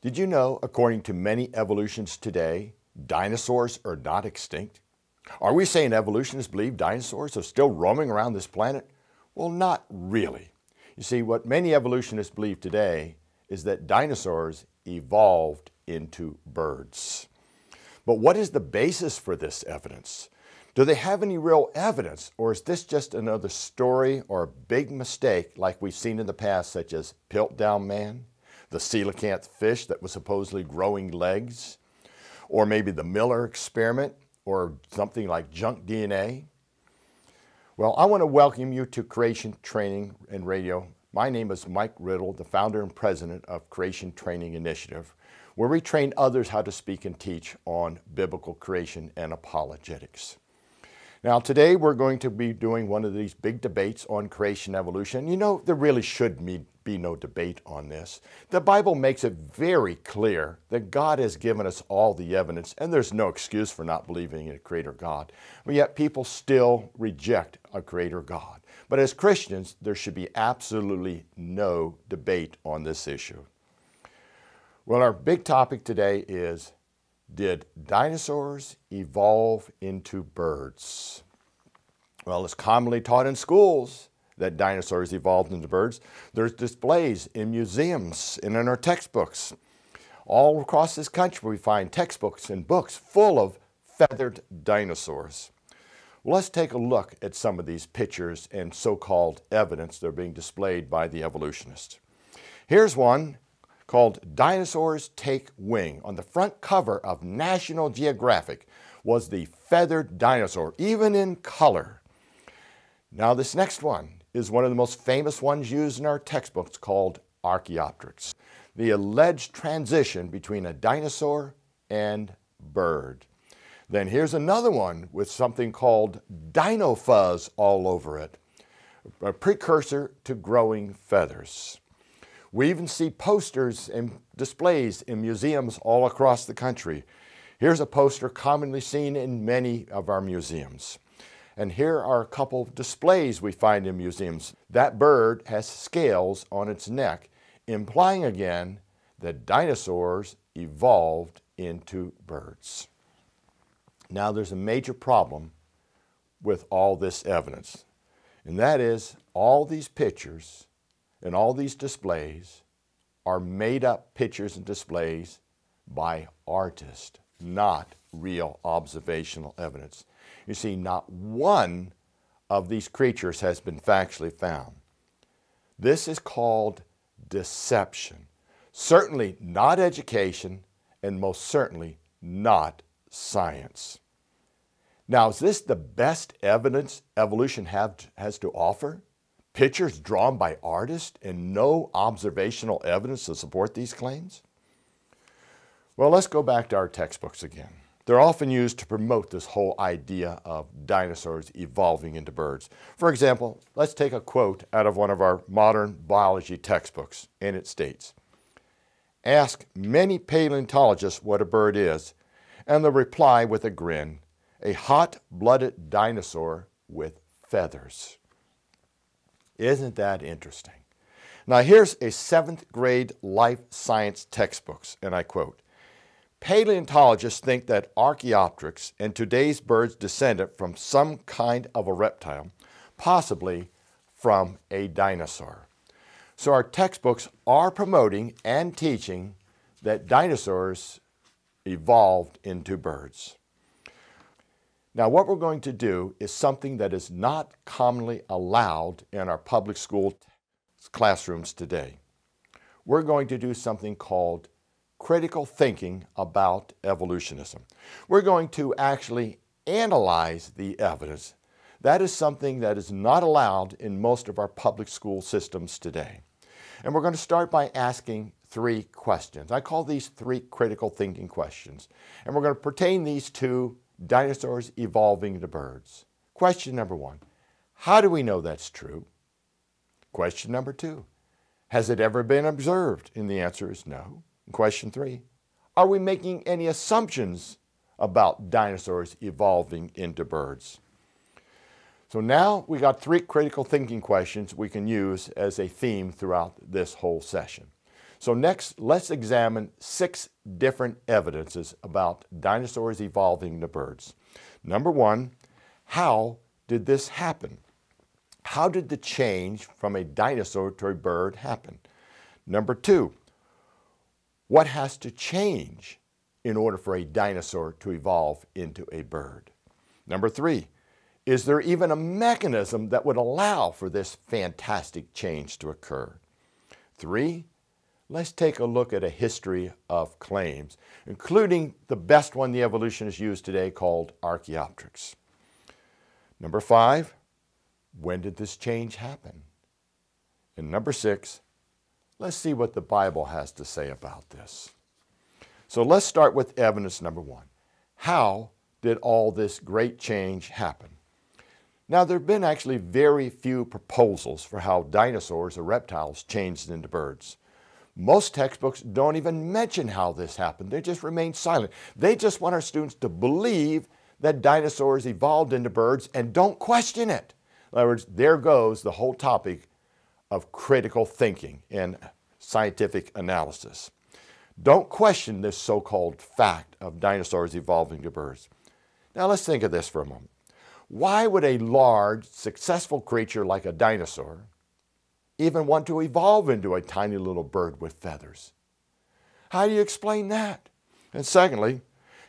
Did you know, according to many evolutionists today, dinosaurs are not extinct? Are we saying evolutionists believe dinosaurs are still roaming around this planet? Well, not really. You see, what many evolutionists believe today is that dinosaurs evolved into birds. But what is the basis for this evidence? Do they have any real evidence, or is this just another story or a big mistake like we've seen in the past, such as Piltdown Man, the coelacanth fish that was supposedly growing legs, or maybe the Miller experiment, or something like junk DNA? Well, I want to welcome you to Creation Training and Radio. My name is Mike Riddle, the founder and president of Creation Training Initiative, where we train others how to speak and teach on biblical creation and apologetics. Now, today we're going to be doing one of these big debates on creation evolution. You know, there really should be no debate on this. The Bible makes it very clear that God has given us all the evidence, and there's no excuse for not believing in a creator God. But yet people still reject a creator God. But as Christians, there should be absolutely no debate on this issue. Well, our big topic today is, did dinosaurs evolve into birds? Well, it's commonly taught in schools that dinosaurs evolved into birds. There's displays in museums and in our textbooks. All across this country, we find textbooks and books full of feathered dinosaurs. Well, let's take a look at some of these pictures and so-called evidence that are being displayed by the evolutionists. Here's one called Dinosaurs Take Wing. On the front cover of National Geographic was the feathered dinosaur, even in color. Now this next one is one of the most famous ones used in our textbooks, called Archaeopteryx, the alleged transition between a dinosaur and bird. Then here's another one with something called dino fuzz all over it, a precursor to growing feathers. We even see posters and displays in museums all across the country. Here's a poster commonly seen in many of our museums. And here are a couple of displays we find in museums. That bird has scales on its neck, implying again that dinosaurs evolved into birds. Now there's a major problem with all this evidence, and that is all these pictures and all these displays are made up pictures and displays by artists, not real observational evidence. You see, not one of these creatures has been factually found. This is called deception. Certainly not education, and most certainly not science. Now, is this the best evidence evolution has to offer? Pictures drawn by artists and no observational evidence to support these claims? Well, let's go back to our textbooks again. They're often used to promote this whole idea of dinosaurs evolving into birds. For example, let's take a quote out of one of our modern biology textbooks, and it states, "Ask many paleontologists what a bird is, and they'll reply with a grin, a hot-blooded dinosaur with feathers." Isn't that interesting? Now here's a 7th grade life science textbooks, and I quote, "Paleontologists think that Archaeopteryx and today's birds descended from some kind of a reptile, possibly from a dinosaur." So our textbooks are promoting and teaching that dinosaurs evolved into birds. Now, what we're going to do is something that is not commonly allowed in our public school classrooms today. We're going to do something called critical thinking about evolutionism. We're going to actually analyze the evidence. That is something that is not allowed in most of our public school systems today. And we're going to start by asking 3 questions. I call these 3 critical thinking questions. And we're going to pertain these to dinosaurs evolving into birds. Question number 1, how do we know that's true? Question number 2, has it ever been observed? And the answer is no. And question 3, are we making any assumptions about dinosaurs evolving into birds? So now we got 3 critical thinking questions we can use as a theme throughout this whole session. So next, let's examine 6 different evidences about dinosaurs evolving into birds. Number 1, how did this happen? How did the change from a dinosaur to a bird happen? Number 2, what has to change in order for a dinosaur to evolve into a bird? Number 3, is there even a mechanism that would allow for this fantastic change to occur? 3, let's take a look at a history of claims, including the best one the evolutionists use today called Archaeopteryx. Number 5, when did this change happen? And number 6, let's see what the Bible has to say about this. So let's start with evidence number 1. How did all this great change happen? Now, there have been actually very few proposals for how dinosaurs or reptiles changed into birds. Most textbooks don't even mention how this happened. They just remain silent. They just want our students to believe that dinosaurs evolved into birds and don't question it. In other words, there goes the whole topic of critical thinking and scientific analysis. Don't question this so-called fact of dinosaurs evolving to birds. Now let's think of this for a moment. Why would a large, successful creature like a dinosaur even want to evolve into a tiny little bird with feathers? How do you explain that? And secondly,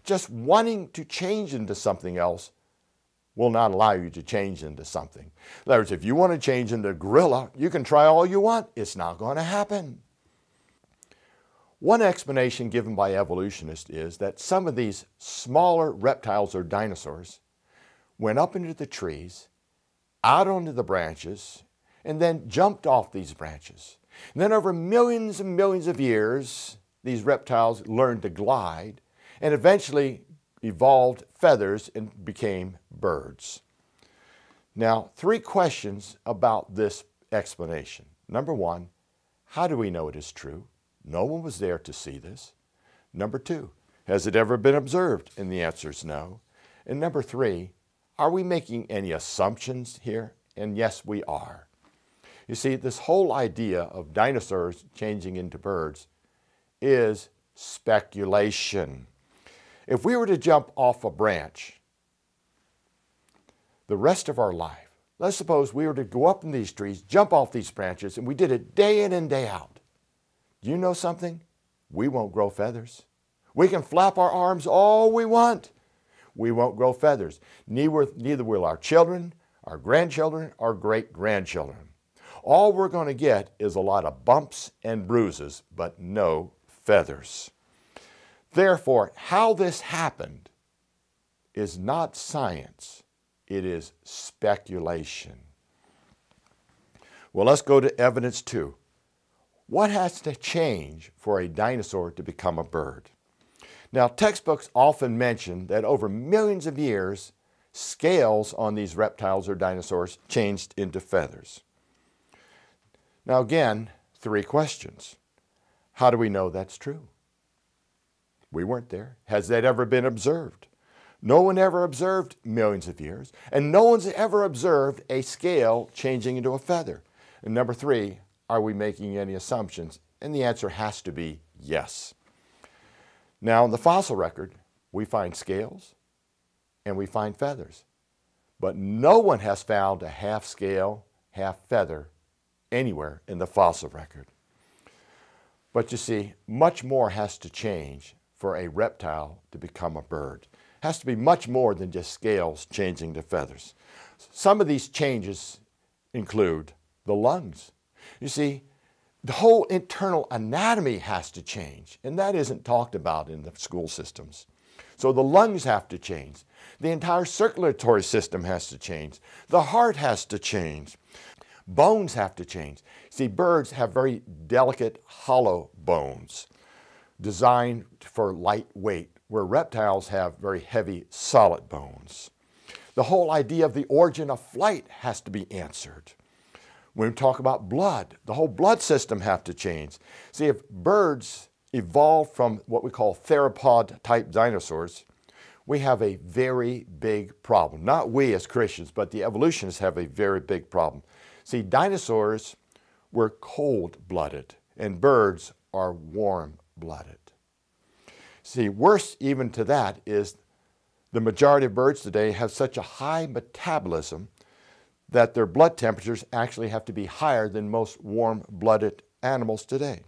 just wanting to change into something else will not allow you to change into something. In other words, if you want to change into a gorilla, you can try all you want. It's not going to happen. One explanation given by evolutionists is that some of these smaller reptiles or dinosaurs went up into the trees, out onto the branches, and then jumped off these branches. And then over millions and millions of years, these reptiles learned to glide and eventually evolved feathers and became birds. Now, 3 questions about this explanation. Number 1, how do we know it is true? No one was there to see this. Number 2, has it ever been observed? And the answer is no. And number 3, are we making any assumptions here? And yes, we are. You see, this whole idea of dinosaurs changing into birds is speculation. If we were to jump off a branch the rest of our life, let's suppose we were to go up in these trees, jump off these branches, and we did it day in and day out. Do you know something? We won't grow feathers. We can flap our arms all we want. We won't grow feathers. Neither will our children, our grandchildren, or great-grandchildren. All we're going to get is a lot of bumps and bruises, but no feathers. Therefore, how this happened is not science. It is speculation. Well, let's go to evidence 2. What has to change for a dinosaur to become a bird? Now, textbooks often mention that over millions of years, scales on these reptiles or dinosaurs changed into feathers. Now again, 3 questions. How do we know that's true? We weren't there. Has that ever been observed? No one ever observed millions of years, and no one's ever observed a scale changing into a feather. And number 3, are we making any assumptions? And the answer has to be yes. Now, in the fossil record, we find scales and we find feathers, but no one has found a half scale, half feather anywhere in the fossil record. But you see, much more has to change for a reptile to become a bird. It has to be much more than just scales changing to feathers. Some of these changes include the lungs. You see, the whole internal anatomy has to change, and that isn't talked about in the school systems. So the lungs have to change. The entire circulatory system has to change. The heart has to change. Bones have to change. See, birds have very delicate, hollow bones designed for light weight, where reptiles have very heavy, solid bones. The whole idea of the origin of flight has to be answered. When we talk about blood, the whole blood system has to change. See, if birds evolved from what we call theropod-type dinosaurs, we have a very big problem. Not we as Christians, but the evolutionists have a very big problem. See, dinosaurs were cold-blooded, and birds are warm-blooded. See, worse even to that is the majority of birds today have such a high metabolism that their blood temperatures actually have to be higher than most warm-blooded animals today.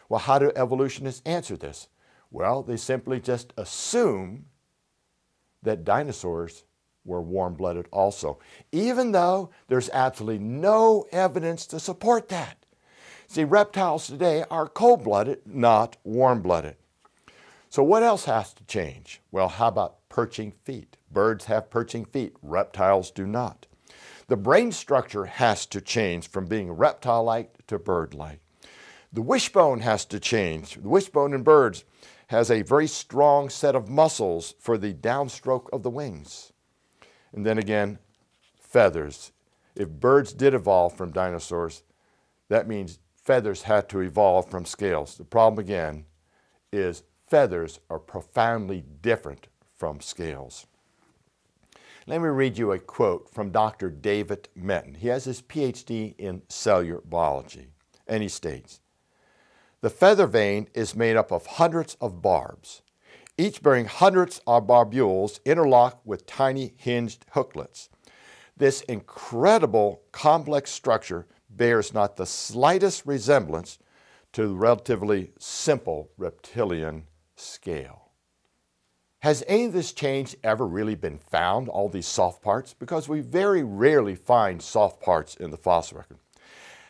Well, how do evolutionists answer this? Well, they simply just assume that dinosaurs were warm-blooded also, even though there's absolutely no evidence to support that. See, reptiles today are cold-blooded, not warm-blooded. So what else has to change? Well, how about perching feet? Birds have perching feet, reptiles do not. The brain structure has to change from being reptile-like to bird-like. The wishbone has to change. The wishbone in birds has a very strong set of muscles for the downstroke of the wings. And then again, feathers. If birds did evolve from dinosaurs, that means feathers had to evolve from scales. The problem again is feathers are profoundly different from scales. Let me read you a quote from Dr. David Menton. He has his PhD in cellular biology, and he states, "The feather vein is made up of hundreds of barbs, each bearing hundreds of barbules interlocked with tiny hinged hooklets. This incredible complex structure bears not the slightest resemblance to the relatively simple reptilian scale." Has any of this change ever really been found, all these soft parts? Because we very rarely find soft parts in the fossil record.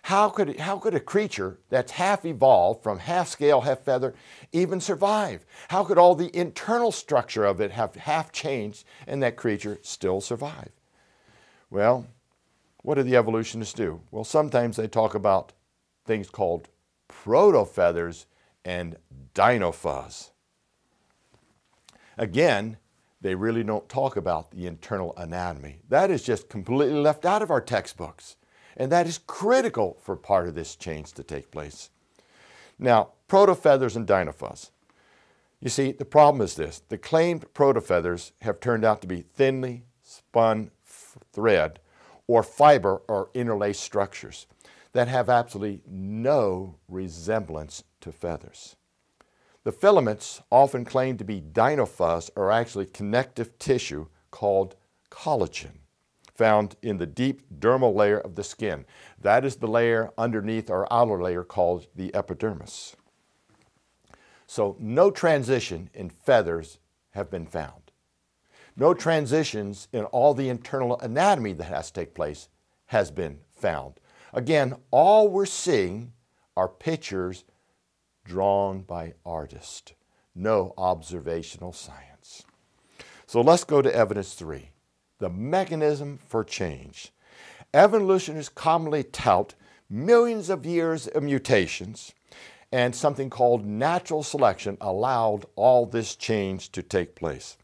How could a creature that's half evolved from half scale, half feather even survive? How could all the internal structure of it have half changed and that creature still survive? Well, what do the evolutionists do? Well, sometimes they talk about things called proto-feathers and dinofuzz. Again, they really don't talk about the internal anatomy. That is just completely left out of our textbooks. And that is critical for part of this change to take place. Now, proto-feathers and dinofuzz. You see, the problem is this. The claimed proto-feathers have turned out to be thinly spun thread or fiber or interlaced structures that have absolutely no resemblance to feathers. The filaments, often claimed to be dinofuzz, are actually connective tissue called collagen, found in the deep dermal layer of the skin. That is the layer underneath our outer layer called the epidermis. So no transition in feathers have been found. No transitions in all the internal anatomy that has to take place has been found. Again, all we're seeing are pictures drawn by artists. No observational science. So let's go to evidence 3. The mechanism for change. Evolutionists commonly tout millions of years of mutations, and something called natural selection allowed all this change to take place.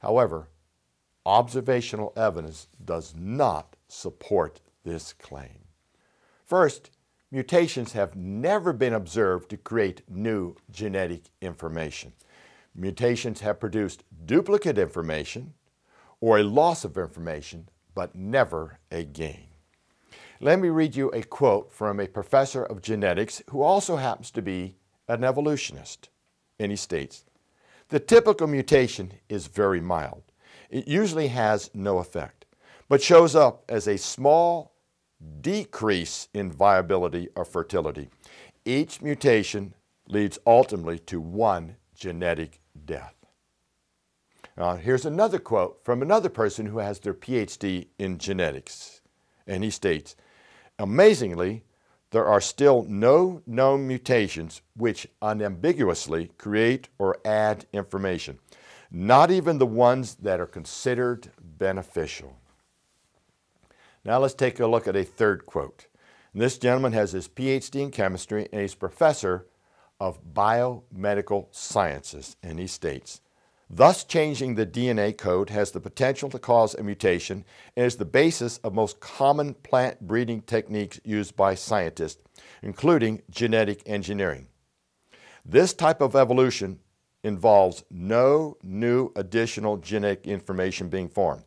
However, observational evidence does not support this claim. First, mutations have never been observed to create new genetic information. Mutations have produced duplicate information or a loss of information, but never a gain. Let me read you a quote from a professor of genetics who also happens to be an evolutionist. And he states, "The typical mutation is very mild. It usually has no effect, but shows up as a small decrease in viability or fertility. Each mutation leads ultimately to one genetic death." Here's another quote from another person who has their PhD in genetics. And he states, "Amazingly, there are still no known mutations which unambiguously create or add information, not even the ones that are considered beneficial." Now let's take a look at a third quote. And this gentleman has his PhD in chemistry and he's professor of biomedical sciences. And he states, "Thus changing the DNA code has the potential to cause a mutation and is the basis of most common plant breeding techniques used by scientists, including genetic engineering. This type of evolution involves no new additional genetic information being formed.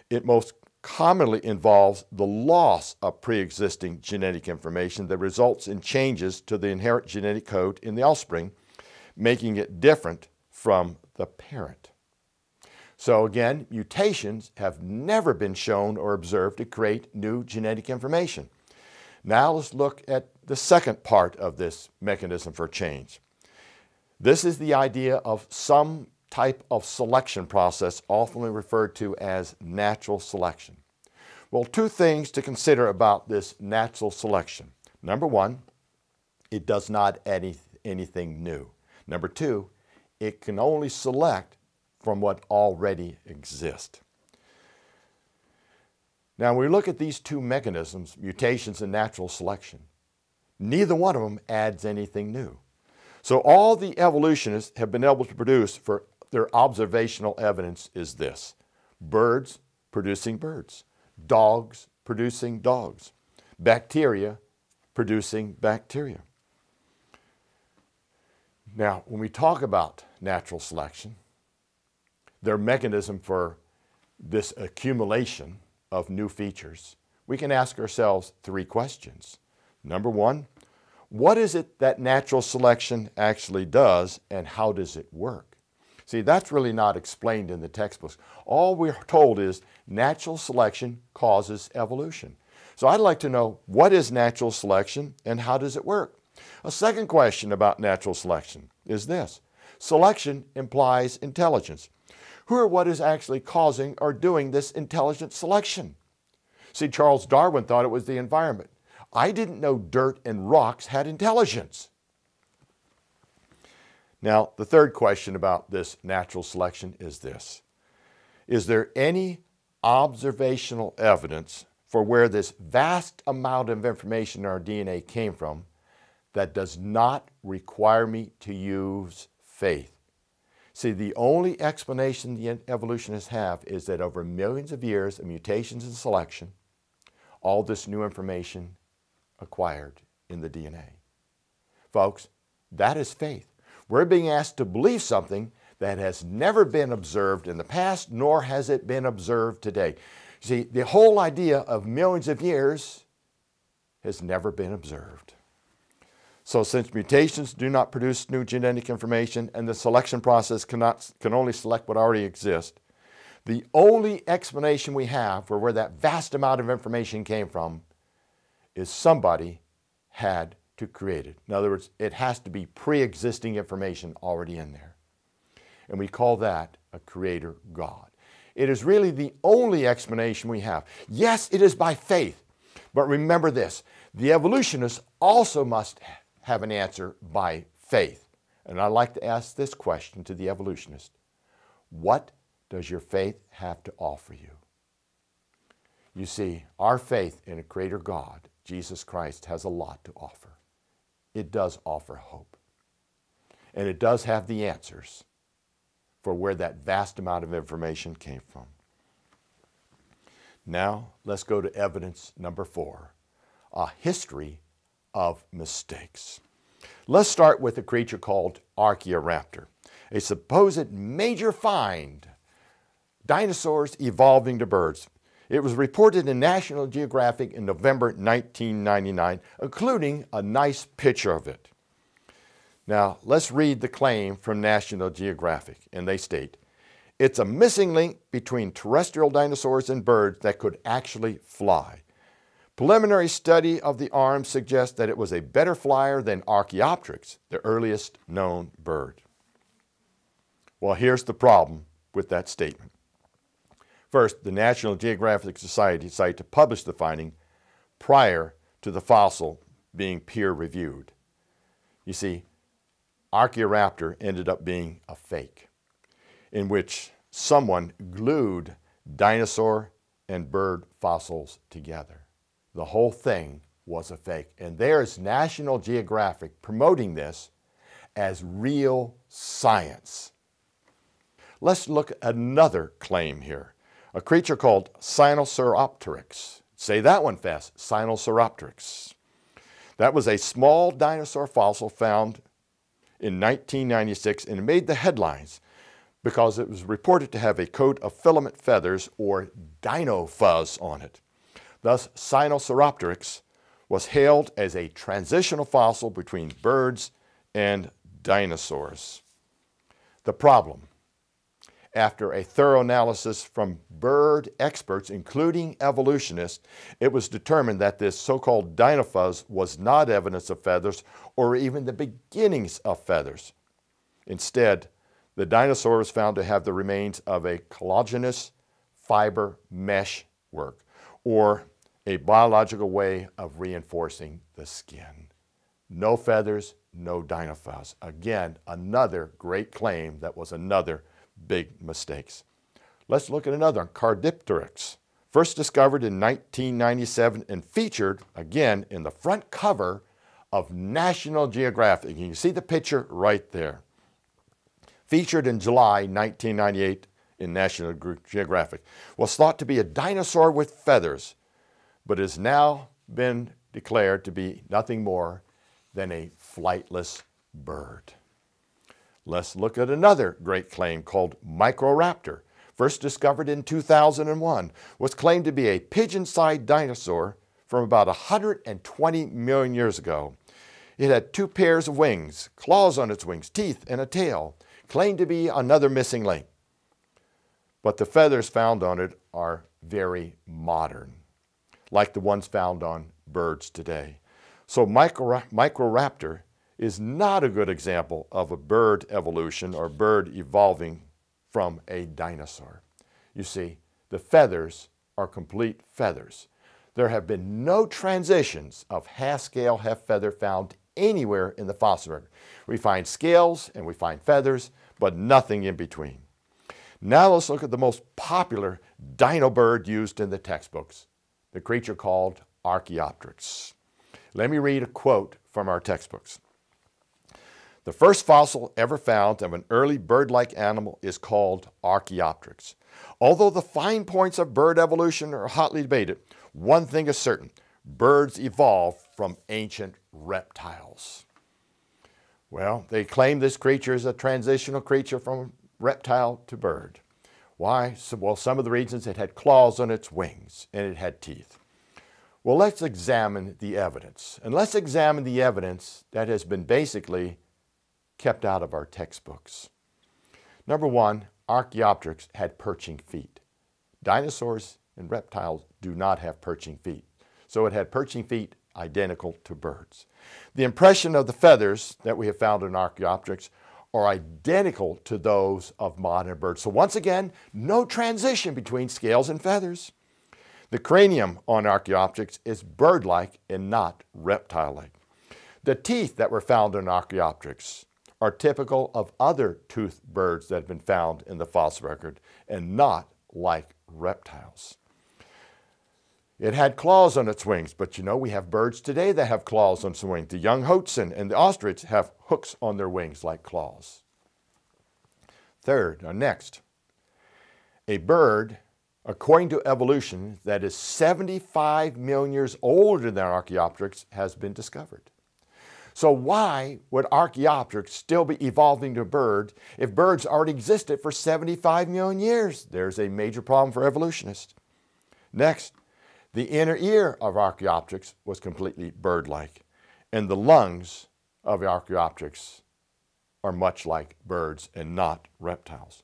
It most commonly involves the loss of pre-existing genetic information that results in changes to the inherent genetic code in the offspring, making it different from the parent. So again, mutations have never been shown or observed to create new genetic information. Now let's look at the second part of this mechanism for change. This is the idea of some type of selection process, often referred to as natural selection. Well, two things to consider about this natural selection. Number one, it does not add anything new. Number two, it can only select from what already exists. Now, when we look at these two mechanisms, mutations and natural selection, neither one of them adds anything new. So all the evolutionists have been able to produce for their observational evidence is this: birds producing birds, dogs producing dogs, bacteria producing bacteria. Now, when we talk about natural selection, their mechanism for this accumulation of new features, we can ask ourselves three questions. Number one, what is it that natural selection actually does, and how does it work? See, that's really not explained in the textbooks. All we're told is natural selection causes evolution. So I'd like to know, what is natural selection and how does it work? A second question about natural selection is this: selection implies intelligence. Who or what is actually causing or doing this intelligent selection? See, Charles Darwin thought it was the environment. I didn't know dirt and rocks had intelligence. Now, the third question about this natural selection is this: is there any observational evidence for where this vast amount of information in our DNA came from that does not require me to use faith? See, the only explanation the evolutionists have is that over millions of years of mutations and selection, all this new information acquired in the DNA. Folks, that is faith. We're being asked to believe something that has never been observed in the past, nor has it been observed today. See, the whole idea of millions of years has never been observed. So since mutations do not produce new genetic information and the selection process can only select what already exists, the only explanation we have for where that vast amount of information came from is somebody had to create it. In other words, it has to be pre-existing information already in there. And we call that a creator God. It is really the only explanation we have. Yes, it is by faith, but remember this: the evolutionists also must have an answer by faith. And I'd like to ask this question to the evolutionist: what does your faith have to offer you? You see, our faith in a creator God, Jesus Christ, has a lot to offer. It does offer hope. And it does have the answers for where that vast amount of information came from. Now, let's go to evidence number 4, a history of mistakes. Let's start with a creature called Archaeoraptor, a supposed major find, dinosaurs evolving to birds. It was reported in National Geographic in November 1999, including a nice picture of it. Now, let's read the claim from National Geographic, and they state, "It's a missing link between terrestrial dinosaurs and birds that could actually fly. Preliminary study of the arms suggests that it was a better flyer than Archaeopteryx, the earliest known bird." Well, here's the problem with that statement. First, the National Geographic Society decided to publish the finding prior to the fossil being peer-reviewed. You see, Archaeoraptor ended up being a fake, in which someone glued dinosaur and bird fossils together. The whole thing was a fake. And there's National Geographic promoting this as real science. Let's look at another claim here. A creature called Sinosauropteryx. Say that one fast, Sinosauropteryx. That was a small dinosaur fossil found in 1996 and it made the headlines because it was reported to have a coat of filament feathers or dino fuzz on it. Thus, Sinosauropteryx was hailed as a transitional fossil between birds and dinosaurs. The problem: after a thorough analysis from bird experts, including evolutionists, it was determined that this so-called dinofuzz was not evidence of feathers or even the beginnings of feathers. Instead, the dinosaur was found to have the remains of a collagenous fiber mesh work, or a biological way of reinforcing the skin. No feathers, no dinofuzz. Again, another great claim that was another big mistakes. Let's look at another one, Cardipteryx. First discovered in 1997 and featured, again, in the front cover of National Geographic. You can see the picture right there. Featured in July 1998 in National Geographic. Was thought to be a dinosaur with feathers, but has now been declared to be nothing more than a flightless bird. Let's look at another great claim called Microraptor. First discovered in 2001, was claimed to be a pigeon-sized dinosaur from about 120 million years ago. It had 2 pairs of wings, claws on its wings, teeth, and a tail, claimed to be another missing link. But the feathers found on it are very modern, like the ones found on birds today. So Microraptor is not a good example of a bird evolution or bird evolving from a dinosaur. You see, the feathers are complete feathers. There have been no transitions of half-scale, half-feather found anywhere in the fossil record. We find scales and we find feathers, but nothing in between. Now let's look at the most popular dino bird used in the textbooks, the creature called Archaeopteryx. Let me read a quote from our textbooks. The first fossil ever found of an early bird-like animal is called Archaeopteryx. Although the fine points of bird evolution are hotly debated, one thing is certain: birds evolved from ancient reptiles. Well, they claim this creature is a transitional creature from reptile to bird. Why? Well, some of the reasons: it had claws on its wings and it had teeth. Well, let's examine the evidence. And let's examine the evidence that has been basically kept out of our textbooks. Number one, Archaeopteryx had perching feet. Dinosaurs and reptiles do not have perching feet. So it had perching feet identical to birds. The impression of the feathers that we have found in Archaeopteryx are identical to those of modern birds. So once again, no transition between scales and feathers. The cranium on Archaeopteryx is bird-like and not reptile-like. The teeth that were found in Archaeopteryx are typical of other toothed birds that have been found in the fossil record and not like reptiles. It had claws on its wings, but you know, we have birds today that have claws on its wings. The young hoatzin and the ostrich have hooks on their wings like claws. Third, or next, a bird, according to evolution, that is 75 million years older than Archaeopteryx has been discovered. So why would Archaeopteryx still be evolving to a bird if birds already existed for 75 million years? There's a major problem for evolutionists. Next, the inner ear of Archaeopteryx was completely bird-like, and the lungs of Archaeopteryx are much like birds and not reptiles.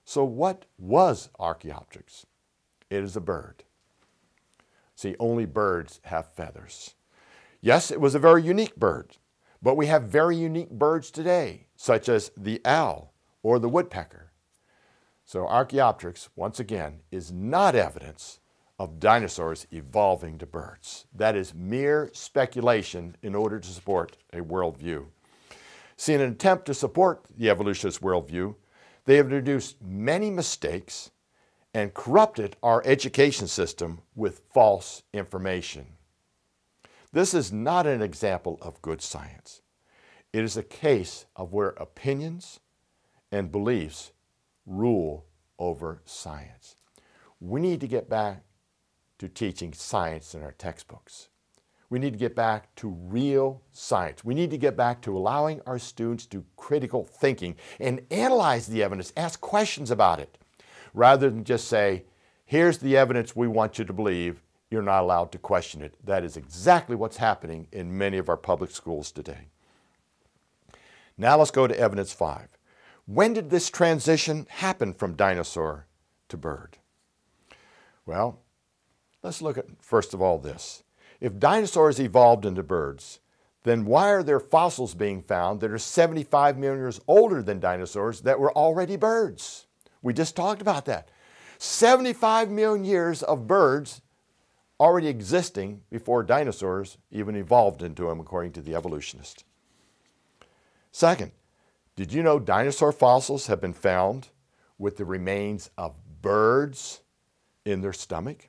So what was Archaeopteryx? It is a bird. See, only birds have feathers. Yes, it was a very unique bird, but we have very unique birds today, such as the owl or the woodpecker. So Archaeopteryx, once again, is not evidence of dinosaurs evolving to birds. That is mere speculation in order to support a worldview. See, in an attempt to support the evolutionist worldview, they have introduced many mistakes and corrupted our education system with false information. This is not an example of good science. It is a case of where opinions and beliefs rule over science. We need to get back to teaching science in our textbooks. We need to get back to real science. We need to get back to allowing our students to do critical thinking and analyze the evidence, ask questions about it, rather than just say, here's the evidence we want you to believe, you're not allowed to question it. That is exactly what's happening in many of our public schools today. Now let's go to evidence 5. When did this transition happen from dinosaur to bird? Well, let's look at, first of all, this. If dinosaurs evolved into birds, then why are there fossils being found that are 75 million years older than dinosaurs that were already birds? We just talked about that. 75 million years of birds already existing before dinosaurs even evolved into them, according to the evolutionists. Second, did you know dinosaur fossils have been found with the remains of birds in their stomach?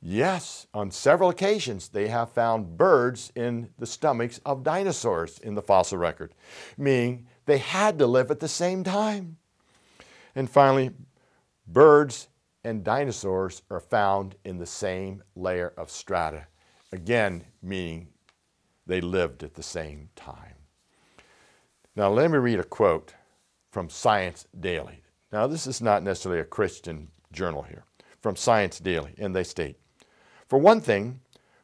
Yes, on several occasions they have found birds in the stomachs of dinosaurs in the fossil record, meaning they had to live at the same time. And finally, birds and dinosaurs are found in the same layer of strata, again meaning they lived at the same time. Now let me read a quote from Science Daily. Now this is not necessarily a Christian journal here, from Science Daily, and they state, for one thing,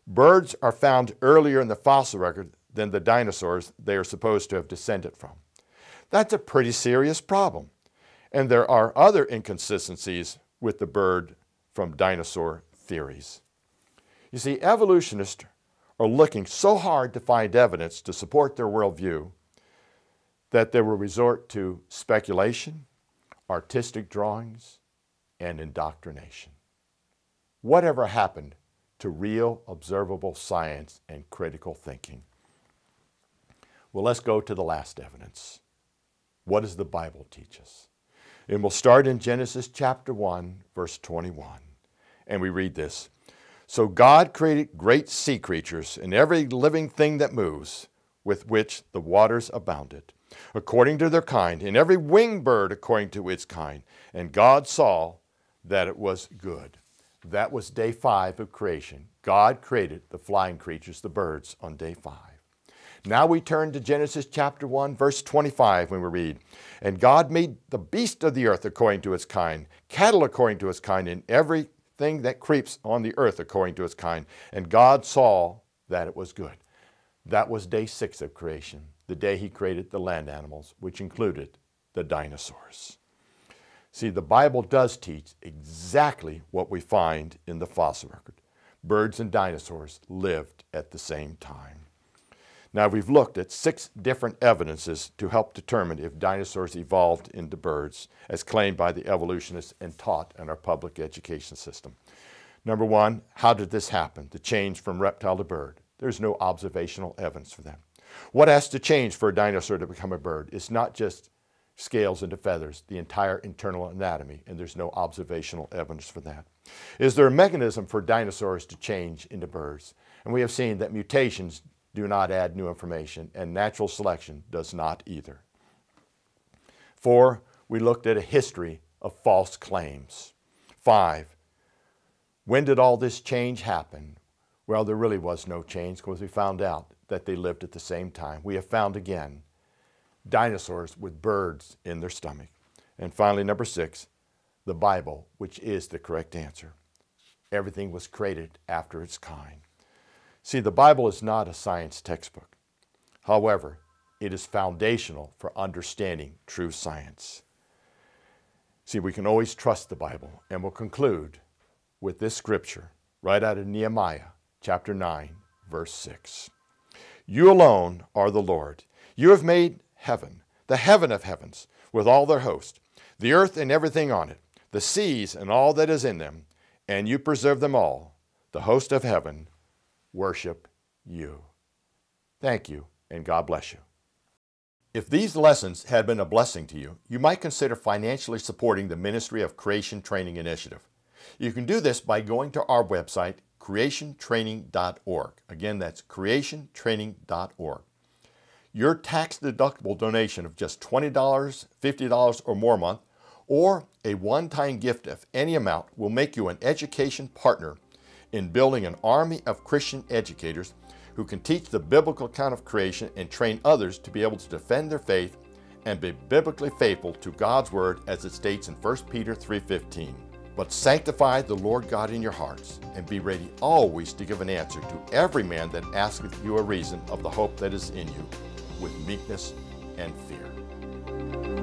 birds are found earlier in the fossil record than the dinosaurs they are supposed to have descended from. That's a pretty serious problem, and there are other inconsistencies with the bird from dinosaur theories. You see, evolutionists are looking so hard to find evidence to support their worldview that they will resort to speculation, artistic drawings, and indoctrination. Whatever happened to real observable science and critical thinking? Well, let's go to the last evidence. What does the Bible teach us? And we'll start in Genesis chapter 1, verse 21. And we read this. So God created great sea creatures and every living thing that moves, with which the waters abounded, according to their kind, and every winged bird according to its kind. And God saw that it was good. That was day 5 of creation. God created the flying creatures, the birds, on day 5. Now we turn to Genesis chapter 1, verse 25, when we read, and God made the beast of the earth according to its kind, cattle according to its kind, and everything that creeps on the earth according to its kind. And God saw that it was good. That was day 6 of creation, the day he created the land animals, which included the dinosaurs. See, the Bible does teach exactly what we find in the fossil record. Birds and dinosaurs lived at the same time. Now, we've looked at 6 different evidences to help determine if dinosaurs evolved into birds, as claimed by the evolutionists and taught in our public education system. Number 1, how did this happen, the change from reptile to bird? There's no observational evidence for that. What has to change for a dinosaur to become a bird? It's not just scales into feathers, the entire internal anatomy, and there's no observational evidence for that. Is there a mechanism for dinosaurs to change into birds? And we have seen that mutations do not add new information, and natural selection does not either. 4, we looked at a history of false claims. 5, when did all this change happen? Well, there really was no change because we found out that they lived at the same time. We have found again dinosaurs with birds in their stomach. And finally, number 6, the Bible, which is the correct answer. Everything was created after its kind. See, the Bible is not a science textbook. However, it is foundational for understanding true science. See, we can always trust the Bible, and we'll conclude with this scripture right out of Nehemiah chapter 9, verse 6. You alone are the Lord. You have made heaven, the heaven of heavens, with all their host, the earth and everything on it, the seas and all that is in them, and you preserve them all. The host of heaven worship you. Thank you, and God bless you. If these lessons had been a blessing to you, you might consider financially supporting the Ministry of Creation Training Initiative. You can do this by going to our website, creationtraining.org. Again, that's creationtraining.org. Your tax-deductible donation of just $20, $50 or more a month, or a one-time gift of any amount will make you an education partner in building an army of Christian educators who can teach the biblical account of creation and train others to be able to defend their faith and be biblically faithful to God's Word as it states in 1 Peter 3:15. But sanctify the Lord God in your hearts, and be ready always to give an answer to every man that asketh you a reason of the hope that is in you, with meekness and fear.